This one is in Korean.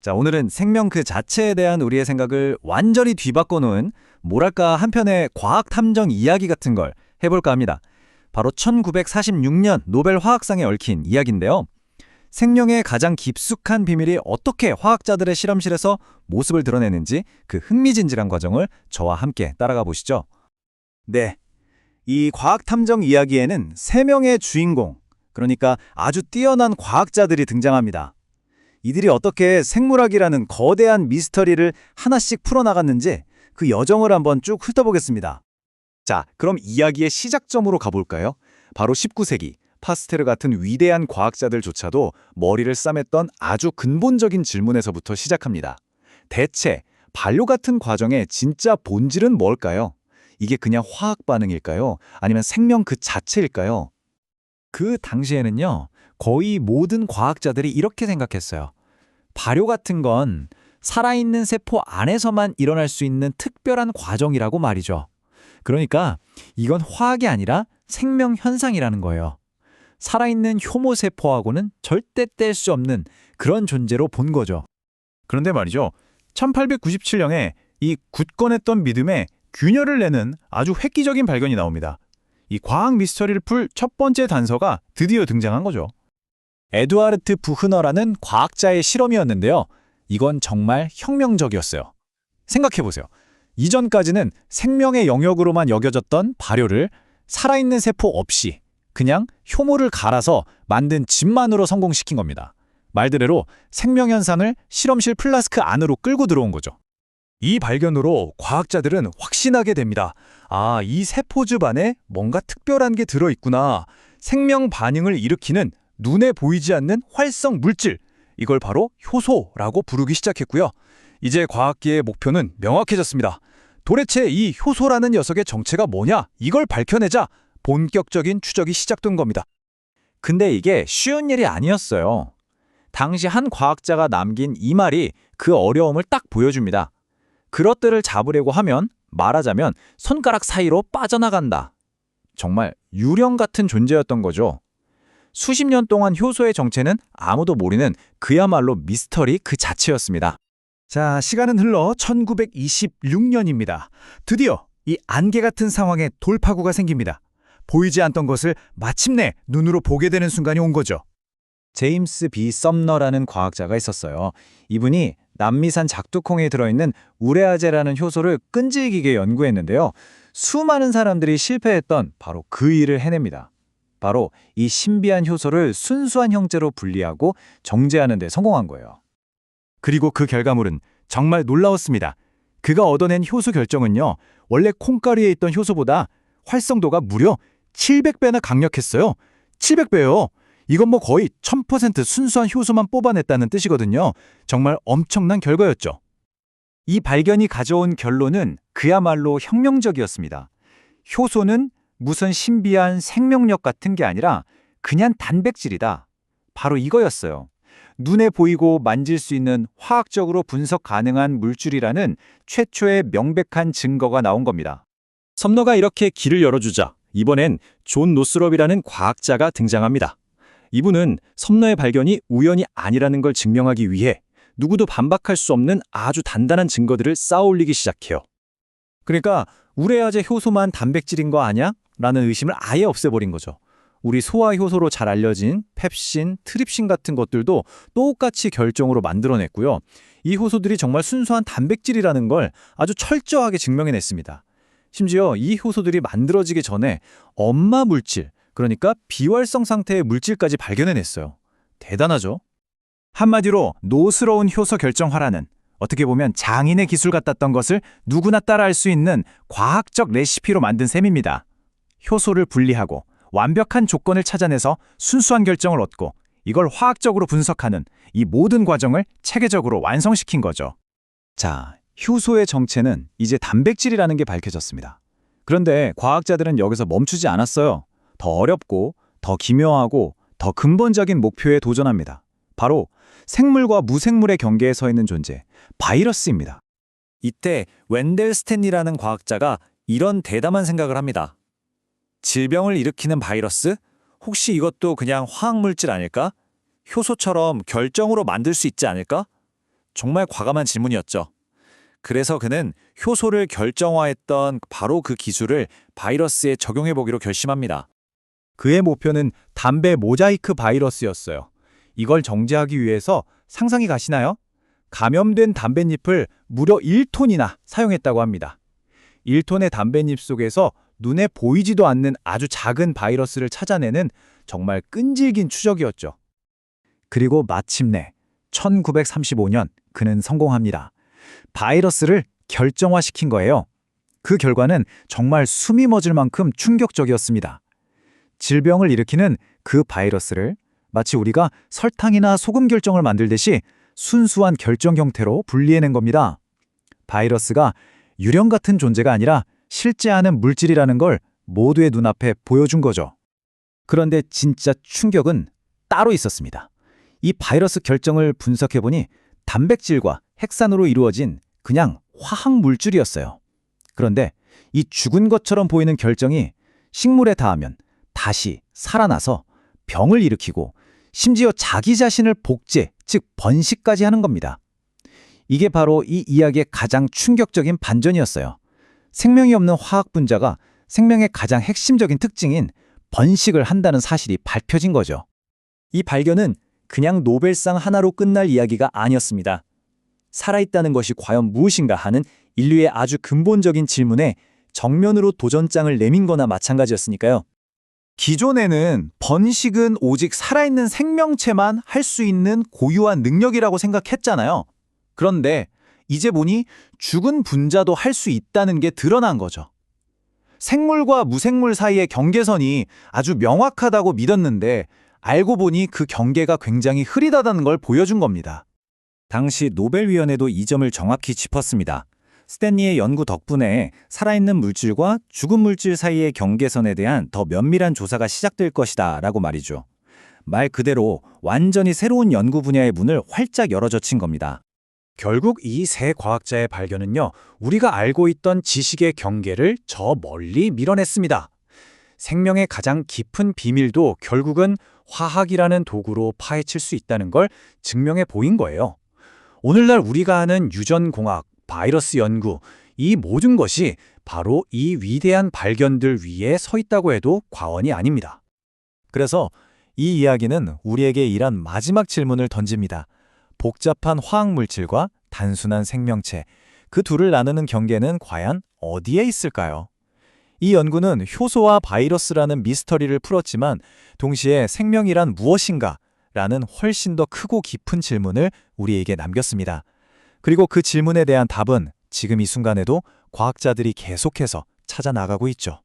자, 오늘은 생명 그 자체에 대한 우리의 생각을 완전히 뒤바꿔 놓은 뭐랄까 한편의 과학 탐정 이야기 같은 걸 해볼까 합니다. 바로 1946년 노벨 화학상에 얽힌 이야기인데요. 생명의 가장 깊숙한 비밀이 어떻게 화학자들의 실험실에서 모습을 드러내는지 그 흥미진진한 과정을 저와 함께 따라가 보시죠. 네, 이 과학 탐정 이야기에는 세 명의 주인공, 그러니까 아주 뛰어난 과학자들이 등장합니다. 이들이 어떻게 생물학이라는 거대한 미스터리를 하나씩 풀어나갔는지 그 여정을 한번 쭉 훑어보겠습니다. 자, 그럼 이야기의 시작점으로 가볼까요? 바로 19세기, 파스테르 같은 위대한 과학자들조차도 머리를 싸맸던 아주 근본적인 질문에서부터 시작합니다. 대체 반려 같은 과정의 진짜 본질은 뭘까요? 이게 그냥 화학 반응일까요? 아니면 생명 그 자체일까요? 그 당시에는요, 거의 모든 과학자들이 이렇게 생각했어요. 발효 같은 건 살아있는 세포 안에서만 일어날 수 있는 특별한 과정이라고 말이죠. 그러니까 이건 화학이 아니라 생명 현상이라는 거예요. 살아있는 효모 세포하고는 절대 뗄 수 없는 그런 존재로 본 거죠. 그런데 말이죠. 1897년에 이 굳건했던 믿음에 균열을 내는 아주 획기적인 발견이 나옵니다. 이 과학 미스터리를 풀 첫 번째 단서가 드디어 등장한 거죠. 에두아르트 부흐너라는 과학자의 실험이었는데요. 이건 정말 혁명적이었어요. 생각해보세요. 이전까지는 생명의 영역으로만 여겨졌던 발효를 살아있는 세포 없이 그냥 효모를 갈아서 만든 집만으로 성공시킨 겁니다. 말대로 생명 현상을 실험실 플라스크 안으로 끌고 들어온 거죠. 이 발견으로 과학자들은 확신하게 됩니다. 아, 이 세포즙 안에 뭔가 특별한 게 들어있구나. 생명 반응을 일으키는 눈에 보이지 않는 활성 물질. 이걸 바로 효소라고 부르기 시작했고요. 이제 과학계의 목표는 명확해졌습니다. 도대체 이 효소라는 녀석의 정체가 뭐냐? 이걸 밝혀내자 본격적인 추적이 시작된 겁니다. 근데 이게 쉬운 일이 아니었어요. 당시 한 과학자가 남긴 이 말이 그 어려움을 딱 보여줍니다. 그것들을 잡으려고 하면 말하자면 손가락 사이로 빠져나간다. 정말 유령 같은 존재였던 거죠. 수십 년 동안 효소의 정체는 아무도 모르는 그야말로 미스터리 그 자체였습니다. 자, 시간은 흘러 1926년입니다. 드디어 이 안개 같은 상황에 돌파구가 생깁니다. 보이지 않던 것을 마침내 눈으로 보게 되는 순간이 온 거죠. 제임스 B. 썸너라는 과학자가 있었어요. 이분이 남미산 작두콩에 들어있는 우레아제라는 효소를 끈질기게 연구했는데요. 수많은 사람들이 실패했던 바로 그 일을 해냅니다. 바로 이 신비한 효소를 순수한 형제로 분리하고 정제하는 데 성공한 거예요. 그리고 그 결과물은 정말 놀라웠습니다. 그가 얻어낸 효소 결정은요, 원래 콩가루에 있던 효소보다 활성도가 무려 700배나 강력했어요. 700배요. 이건 뭐 거의 1000% 순수한 효소만 뽑아냈다는 뜻이거든요. 정말 엄청난 결과였죠. 이 발견이 가져온 결론은 그야말로 혁명적이었습니다. 효소는 무슨 신비한 생명력 같은 게 아니라 그냥 단백질이다. 바로 이거였어요. 눈에 보이고 만질 수 있는 화학적으로 분석 가능한 물질이라는 최초의 명백한 증거가 나온 겁니다. 썸너가 이렇게 길을 열어주자 이번엔 존 노스럽이라는 과학자가 등장합니다. 이분은 썸너의 발견이 우연이 아니라는 걸 증명하기 위해 누구도 반박할 수 없는 아주 단단한 증거들을 쌓아올리기 시작해요. 그러니까 우레아제 효소만 단백질인 거 아냐? 라는 의심을 아예 없애버린 거죠. 우리 소화 효소로 잘 알려진 펩신, 트립신 같은 것들도 똑같이 결정으로 만들어냈고요. 이 효소들이 정말 순수한 단백질이라는 걸 아주 철저하게 증명해냈습니다. 심지어 이 효소들이 만들어지기 전에 엄마 물질, 그러니까 비활성 상태의 물질까지 발견해냈어요. 대단하죠? 한마디로 노스러운 효소 결정화라는 어떻게 보면 장인의 기술 같았던 것을 누구나 따라할 수 있는 과학적 레시피로 만든 셈입니다. 효소를 분리하고 완벽한 조건을 찾아내서 순수한 결정을 얻고 이걸 화학적으로 분석하는 이 모든 과정을 체계적으로 완성시킨 거죠. 자, 효소의 정체는 이제 단백질이라는 게 밝혀졌습니다. 그런데 과학자들은 여기서 멈추지 않았어요. 더 어렵고 더 기묘하고 더 근본적인 목표에 도전합니다. 바로 생물과 무생물의 경계에 서 있는 존재, 바이러스입니다. 이때 웬델 스탠리라는 과학자가 이런 대담한 생각을 합니다. 질병을 일으키는 바이러스? 혹시 이것도 그냥 화학물질 아닐까? 효소처럼 결정으로 만들 수 있지 않을까? 정말 과감한 질문이었죠. 그래서 그는 효소를 결정화했던 바로 그 기술을 바이러스에 적용해보기로 결심합니다. 그의 목표는 담배 모자이크 바이러스였어요. 이걸 정제하기 위해서 상상이 가시나요? 감염된 담뱃잎을 무려 1톤이나 사용했다고 합니다. 1톤의 담뱃잎 속에서 눈에 보이지도 않는 아주 작은 바이러스를 찾아내는 정말 끈질긴 추적이었죠. 그리고 마침내 1935년 그는 성공합니다. 바이러스를 결정화시킨 거예요. 그 결과는 정말 숨이 멎을 만큼 충격적이었습니다. 질병을 일으키는 그 바이러스를 마치 우리가 설탕이나 소금 결정을 만들듯이 순수한 결정 형태로 분리해낸 겁니다. 바이러스가 유령 같은 존재가 아니라 실제하는 물질이라는 걸 모두의 눈앞에 보여준 거죠. 그런데 진짜 충격은 따로 있었습니다. 이 바이러스 결정을 분석해보니 단백질과 핵산으로 이루어진 그냥 화학 물질이었어요. 그런데 이 죽은 것처럼 보이는 결정이 식물에 닿으면 다시 살아나서 병을 일으키고 심지어 자기 자신을 복제, 즉 번식까지 하는 겁니다. 이게 바로 이 이야기의 가장 충격적인 반전이었어요. 생명이 없는 화학 분자가 생명의 가장 핵심적인 특징인 번식을 한다는 사실이 밝혀진 거죠. 이 발견은 그냥 노벨상 하나로 끝날 이야기가 아니었습니다. 살아있다는 것이 과연 무엇인가 하는 인류의 아주 근본적인 질문에 정면으로 도전장을 내민 거나 마찬가지였으니까요. 기존에는 번식은 오직 살아있는 생명체만 할 수 있는 고유한 능력이라고 생각했잖아요. 그런데 이제 보니 죽은 분자도 할 수 있다는 게 드러난 거죠. 생물과 무생물 사이의 경계선이 아주 명확하다고 믿었는데 알고 보니 그 경계가 굉장히 흐리다는 걸 보여준 겁니다. 당시 노벨위원회도 이 점을 정확히 짚었습니다. 스탠리의 연구 덕분에 살아있는 물질과 죽은 물질 사이의 경계선에 대한 더 면밀한 조사가 시작될 것이다 라고 말이죠. 말 그대로 완전히 새로운 연구 분야의 문을 활짝 열어젖힌 겁니다. 결국 이 세 과학자의 발견은요, 우리가 알고 있던 지식의 경계를 저 멀리 밀어냈습니다. 생명의 가장 깊은 비밀도 결국은 화학이라는 도구로 파헤칠 수 있다는 걸 증명해 보인 거예요. 오늘날 우리가 아는 유전공학, 바이러스 연구, 이 모든 것이 바로 이 위대한 발견들 위에 서 있다고 해도 과언이 아닙니다. 그래서 이 이야기는 우리에게 이런 마지막 질문을 던집니다. 복잡한 화학 물질과 단순한 생명체, 그 둘을 나누는 경계는 과연 어디에 있을까요? 이 연구는 효소와 바이러스라는 미스터리를 풀었지만 동시에 생명이란 무엇인가? 라는 훨씬 더 크고 깊은 질문을 우리에게 남겼습니다. 그리고 그 질문에 대한 답은 지금 이 순간에도 과학자들이 계속해서 찾아 나가고 있죠.